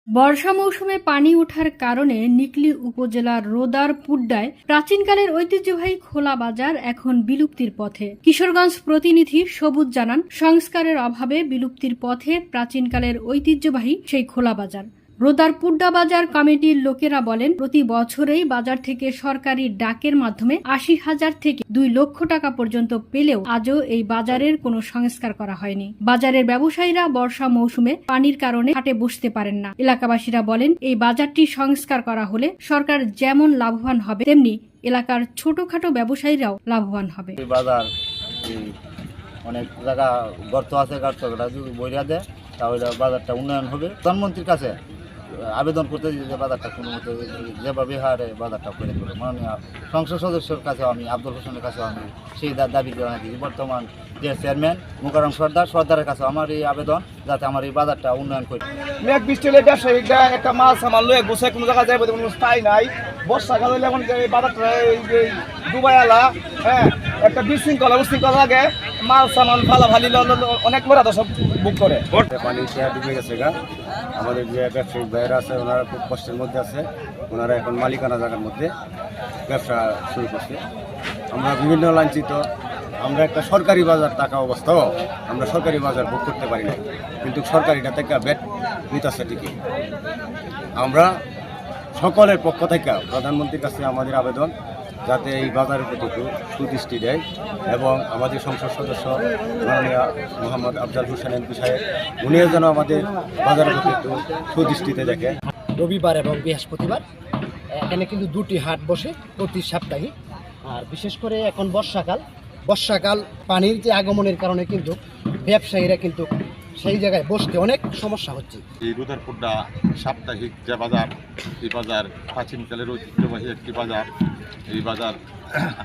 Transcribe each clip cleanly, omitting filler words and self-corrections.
বর্ষা মৌসুমে পানি ওঠার কারণে নিকলী উপজেলার রোদার পুড্ডায় প্রাচীনকালের ঐতিহ্যবাহী খোলা বাজার এখন বিলুপ্তির পথে। কিশোরগঞ্জ প্রতিনিধি সবুজ জানান, সংস্কারের অভাবে বিলুপ্তির পথে প্রাচীনকালের ঐতিহ্যবাহী সেই খোলা বাজার। রোদার পুড্ডা বাজার কমিটির লোকেরা বলেন, প্রতি বছরেই বাজার থেকে সরকারি ডাকের মাধ্যমে ৮০,০০০ থেকে ২ লক্ষ টাকা পর্যন্ত পেলেও আজও এই বাজারের কোনো সংস্কার করা হয়নি। বাজারের ব্যবসায়ীরা বর্ষা মৌসুমে পানির কারণে হাটে বসতে পারেন না। এলাকাবাসীরা বলেন, এই বাজারটি সংস্কার করা হলে সরকার যেমন লাভবান হবে, তেমনি এলাকার ছোটখাটো ব্যবসায়ীরাও লাভবান হবে। বাজার অনেক জায়গা গর্ত আছে, গর্তটা যদি বইরা দেয় তাহলে বাজারটা উন্নয়ন হবে। প্রধানমন্ত্রীর কাছে আবেদন করতে যে বাজারটা কোনো মতো যেভাবে হারে বাজারটা করে দেবে। মাননীয় সংসদ সদস্যের কাছে আমি আব্দুল হোসেনের কাছে আমি সেই দাবি জানাচ্ছি। বর্তমান যে চেয়ারম্যান মুকাররম সর্দারের কাছে আমার এই আবেদন, যাতে আমার এই বাজারটা উন্নয়ন করে। মেঘ বৃষ্টি হলে ব্যবসায়িকরা একটা মাল সামাল লয়ে বসে কোনো জায়গায় যাবে, কোনো স্থায়ী নাই। বর্ষাকাল হলে এখন এই বাজারটা ডুবাই আলা, হ্যাঁ, একটা বিশৃঙ্খলা উশৃঙ্খলা লাগে। মাল সামান ফালাফালি অনেক লোরা তো সব বুক করে। পানি ডুবে গেছে গা। আমাদের যে ব্যবসায়িক ভাইয়েরা আছে ওনারা খুব কষ্টের মধ্যে আছে। ওনারা এখন মালিকানা জায়গার মধ্যে ব্যবসা শুরু করছে। আমরা বিভিন্ন লাঞ্ছিত। আমরা একটা সরকারি বাজার থাকা অবস্থাও আমরা সরকারি বাজার ভোগ করতে পারি না, কিন্তু সরকারিটা থেকে ব্যাট নিতেছে ঠিকই। আমরা সকলের পক্ষ থেকে প্রধানমন্ত্রীর কাছে আমাদের আবেদন, যাতে এই বাজারের প্রতি একটু সুদৃষ্টি দেয় এবং আমাদের সংসদ সদস্য মাননীয় মোহাম্মদ আফজাল হোসেন এমপি সাহেব উনিও যেন আমাদের বাজারের প্রতি একটু সুদৃষ্টিতে দেখে। রবিবার এবং বৃহস্পতিবার এখানে কিন্তু দুটি হাট বসে প্রতি সাপ্তাহিক। আর বিশেষ করে এখন বর্ষাকাল পানির যে আগমনের কারণে কিন্তু ব্যবসায়ীরা কিন্তু সেই জায়গায় বসতে অনেক সমস্যা হচ্ছে। এই রোদার পুড্ডা সাপ্তাহিক যে বাজার, এই বাজার প্রাচীনকালের ঐতিহ্যবাহী একটি বাজার। এই বাজার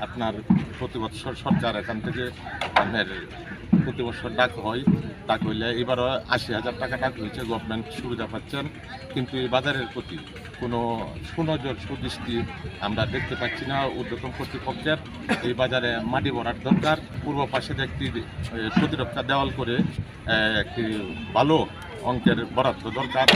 আপনার প্রতি বছর সরকার এখান থেকে আপনার প্রতি বছর ডাক হয়। ডাক হইলে এবারও ৮০,০০০ টাকা ডাক হয়েছে, গভর্নমেন্ট সুবিধা পাচ্ছেন, কিন্তু এই বাজারের প্রতি কোনো সুনজর সুদৃষ্টি আমরা দেখতে পাচ্ছি না উদ্যোতন কর্তৃপক্ষের। এই বাজারে মাটি ভরার দরকার, পূর্ব পাশে একটি প্রতিরক্ষা দেওয়াল করে একটি ভালো অঙ্কের বরাদ্দ দরকার।